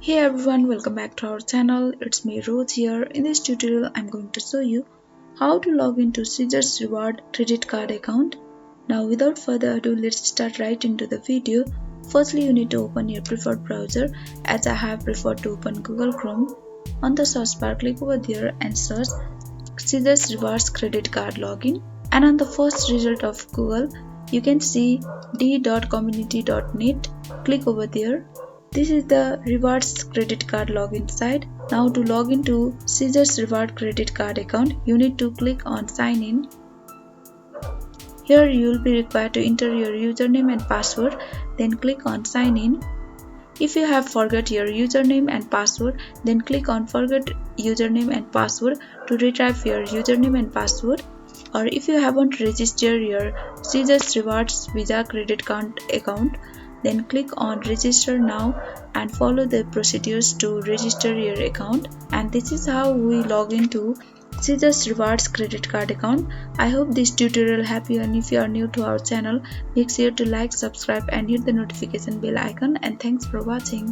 Hey everyone, welcome back to our channel. It's me Rose here. In this tutorial, I'm going to show you how to log into Caesars Reward credit card account. Now without further ado, let's start right into the video. Firstly, you need to open your preferred browser. As I have preferred to open Google Chrome. On the search bar, click over there and search Caesars Rewards credit card login. And on the first result of Google, you can see d.community.net. Click over there. This is the rewards credit card login site. Now to log into Caesars Reward credit card account, you need to click on sign in. Here you will be required to enter your username and password, then click on sign in. If you have forgot your username and password, then click on forget username and password to retrieve your username and password. Or if you haven't registered your Caesars Rewards Visa credit card account, then click on register now and follow the procedures to register your account. And this is how we log into Caesars Rewards credit card account. I hope this tutorial helped you, and if you are new to our channel, make sure to like, subscribe and hit the notification bell icon, and thanks for watching.